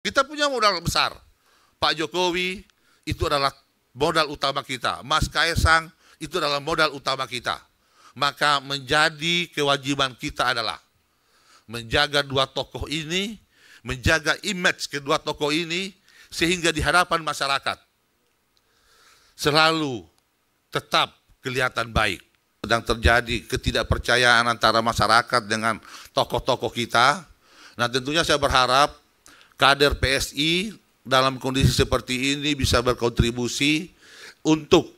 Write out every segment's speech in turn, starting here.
Kita punya modal besar. Pak Jokowi itu adalah modal utama kita. Mas Kaisang itu adalah modal utama kita. Maka menjadi kewajiban kita adalah menjaga dua tokoh ini, menjaga image kedua tokoh ini, sehingga di hadapan masyarakat selalu tetap kelihatan baik. Sedang terjadi ketidakpercayaan antara masyarakat dengan tokoh-tokoh kita. Nah, tentunya saya berharap kader PSI dalam kondisi seperti ini bisa berkontribusi untuk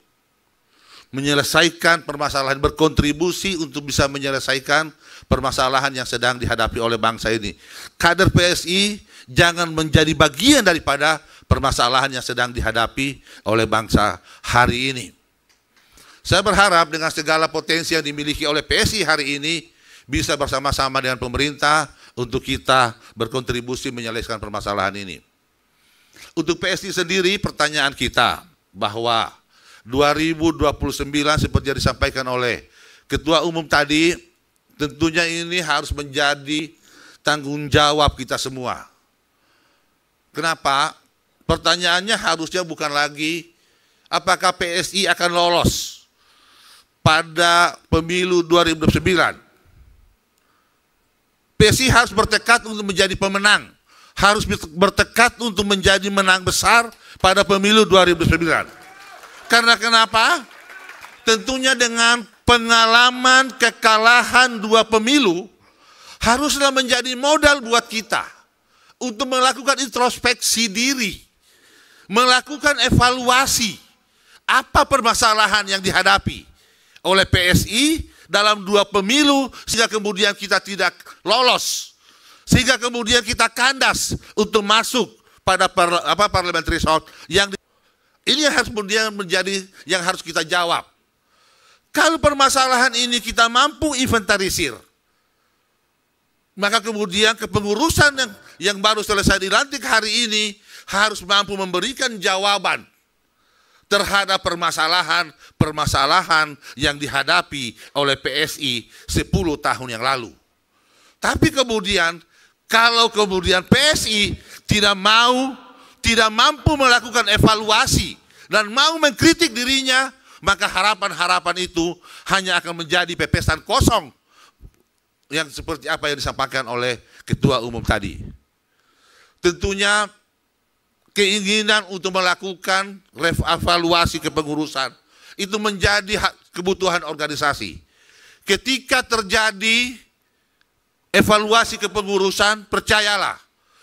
menyelesaikan permasalahan, berkontribusi untuk bisa menyelesaikan permasalahan yang sedang dihadapi oleh bangsa ini. Kader PSI jangan menjadi bagian daripada permasalahan yang sedang dihadapi oleh bangsa hari ini. Saya berharap dengan segala potensi yang dimiliki oleh PSI hari ini bisa bersama-sama dengan pemerintah untuk kita berkontribusi menyelesaikan permasalahan ini. Untuk PSI sendiri, pertanyaan kita bahwa 2029 seperti yang disampaikan oleh Ketua Umum tadi, tentunya ini harus menjadi tanggung jawab kita semua. Kenapa? Pertanyaannya harusnya bukan lagi apakah PSI akan lolos pada pemilu 2029. PSI harus bertekad untuk menjadi pemenang, harus bertekad untuk menjadi menang besar pada pemilu 2029. Karena kenapa? Tentunya dengan pengalaman kekalahan dua pemilu haruslah menjadi modal buat kita untuk melakukan introspeksi diri, melakukan evaluasi apa permasalahan yang dihadapi oleh PSI dalam dua pemilu sehingga kemudian kita tidak lolos, sehingga kemudian kita kandas untuk masuk pada parliamentary threshold yang ini yang harus kemudian menjadi yang harus kita jawab. Kalau permasalahan ini kita mampu inventarisir, maka kemudian kepengurusan yang baru selesai dilantik hari ini harus mampu memberikan jawaban terhadap permasalahan yang dihadapi oleh PSI 10 tahun yang lalu. Tapi kemudian kalau kemudian PSI tidak mampu melakukan evaluasi dan mau mengkritik dirinya, maka harapan-harapan itu hanya akan menjadi pepesan kosong yang seperti apa yang disampaikan oleh Ketua Umum tadi. Tentunya keinginan untuk melakukan evaluasi kepengurusan itu menjadi kebutuhan organisasi. Ketika terjadi evaluasi kepengurusan, percayalah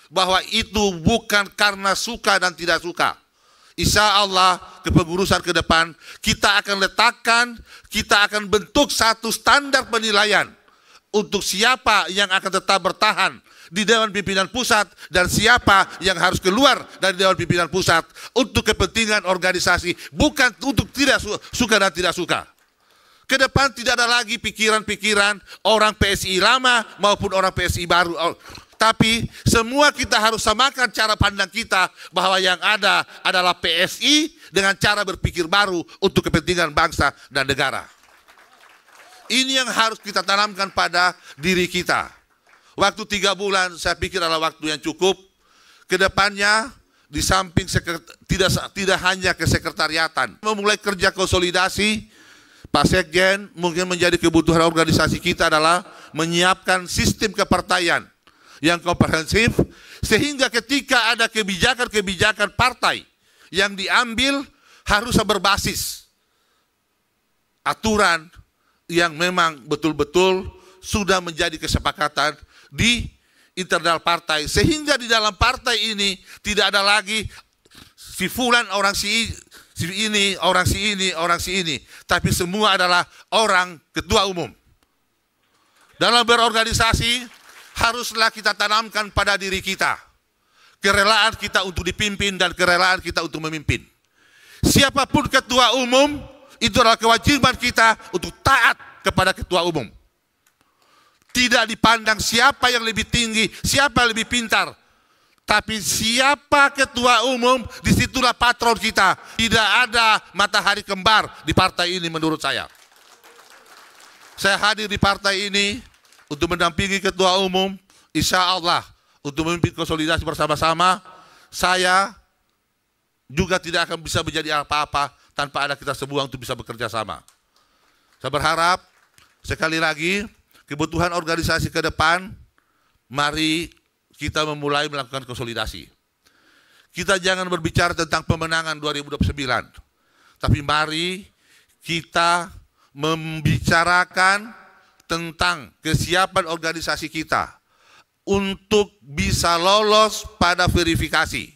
bahwa itu bukan karena suka dan tidak suka. Insya Allah kepengurusan ke depan kita akan letakkan, kita akan bentuk satu standar penilaian untuk siapa yang akan tetap bertahan di Dewan Pimpinan Pusat dan siapa yang harus keluar dari Dewan Pimpinan Pusat untuk kepentingan organisasi, bukan untuk tidak suka dan tidak suka. Ke depan tidak ada lagi pikiran-pikiran orang PSI lama maupun orang PSI baru. Tapi semua kita harus samakan cara pandang kita bahwa yang ada adalah PSI dengan cara berpikir baru untuk kepentingan bangsa dan negara. Ini yang harus kita tanamkan pada diri kita. Waktu 3 bulan saya pikir adalah waktu yang cukup. Kedepannya di samping tidak hanya kesekretariatan, memulai kerja konsolidasi, Pak Sekjen mungkin menjadi kebutuhan organisasi kita adalah menyiapkan sistem kepartaian yang komprehensif, sehingga ketika ada kebijakan-kebijakan partai yang diambil harus berbasis aturan yang memang betul-betul sudah menjadi kesepakatan di internal partai, sehingga di dalam partai ini tidak ada lagi si fulan orang si ini, orang si ini, tapi semua adalah orang ketua umum. Dalam berorganisasi haruslah kita tanamkan pada diri kita kerelaan kita untuk dipimpin dan kerelaan kita untuk memimpin. Siapapun ketua umum, itu adalah kewajiban kita untuk taat kepada ketua umum. Tidak dipandang siapa yang lebih tinggi, siapa yang lebih pintar, tapi siapa ketua umum, disitulah patron kita. Tidak ada matahari kembar di partai ini menurut saya. Saya hadir di partai ini untuk mendampingi ketua umum, insya Allah untuk memimpin konsolidasi bersama-sama, saya juga tidak akan bisa menjadi apa-apa tanpa ada kita semua untuk bisa bekerja sama. Saya berharap sekali lagi kebutuhan organisasi ke depan, mari kita memulai melakukan konsolidasi. Kita jangan berbicara tentang pemenangan 2029, tapi mari kita membicarakan tentang kesiapan organisasi kita untuk bisa lolos pada verifikasi.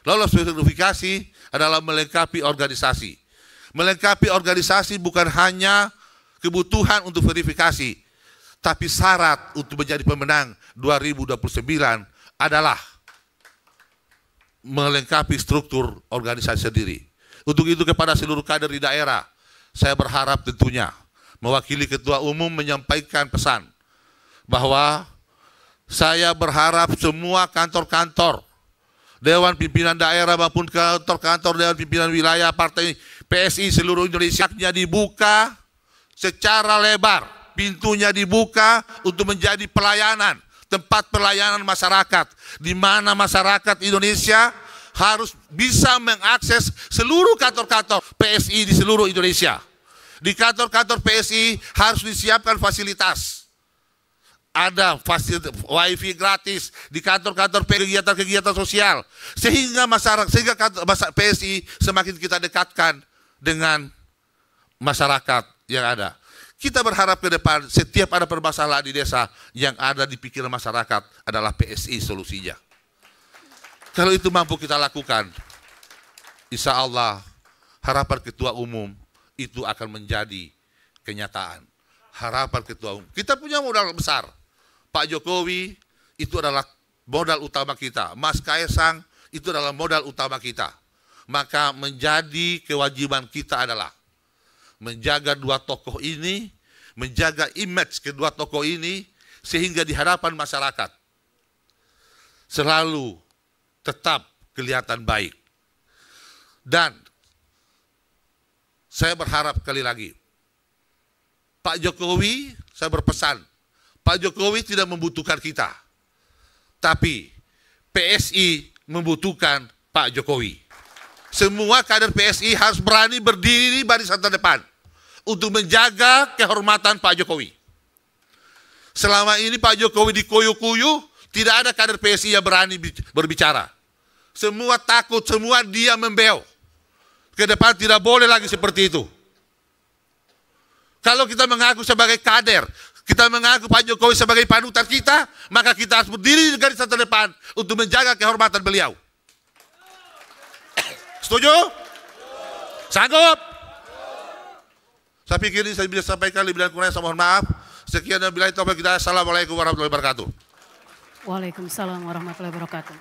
Lolos verifikasi adalah melengkapi organisasi. Melengkapi organisasi bukan hanya kebutuhan untuk verifikasi, tapi syarat untuk menjadi pemenang 2029 adalah melengkapi struktur organisasi sendiri. Untuk itu kepada seluruh kader di daerah, saya berharap tentunya mewakili Ketua Umum menyampaikan pesan bahwa saya berharap semua kantor-kantor Dewan Pimpinan Daerah maupun kantor-kantor Dewan Pimpinan Wilayah Partai PSI seluruh Indonesia dibuka secara lebar, pintunya dibuka untuk menjadi pelayanan, tempat pelayanan masyarakat, di mana masyarakat Indonesia harus bisa mengakses seluruh kantor-kantor PSI di seluruh Indonesia. Di kantor-kantor PSI harus disiapkan fasilitas. Ada fasilitas wifi gratis di kantor-kantor kegiatan-kegiatan sosial, sehingga PSI semakin kita dekatkan dengan masyarakat yang ada. Kita berharap ke depan setiap ada permasalahan di desa yang ada di pikiran masyarakat adalah PSI solusinya. Kalau itu mampu kita lakukan, insya Allah harapan Ketua Umum itu akan menjadi kenyataan. Harapan Ketua Umum. Kita punya modal besar. Pak Jokowi itu adalah modal utama kita. Mas Kaisang itu adalah modal utama kita. Maka menjadi kewajiban kita adalah menjaga dua tokoh ini, menjaga image kedua tokoh ini, sehingga di hadapan masyarakat selalu tetap kelihatan baik. Dan saya berharap sekali lagi, Pak Jokowi, saya berpesan, Pak Jokowi tidak membutuhkan kita, tapi PSI membutuhkan Pak Jokowi. Semua kader PSI harus berani berdiri di barisan terdepan untuk menjaga kehormatan Pak Jokowi. Selama ini Pak Jokowi dikuyu-kuyu, tidak ada kader PSI yang berani berbicara. Semua takut, semua dia membeau. Ke depan tidak boleh lagi seperti itu. Kalau kita mengaku sebagai kader, kita mengaku Pak Jokowi sebagai panutan kita, maka kita harus berdiri di garis terdepan untuk menjaga kehormatan beliau. Setuju? Sanggup? Saya pikir ini saya bisa sampaikan lebih dan kurang, saya mohon maaf. Sekian dan billahi taufiq hidayah. Assalamualaikum warahmatullahi wabarakatuh. Waalaikumsalam warahmatullahi wabarakatuh.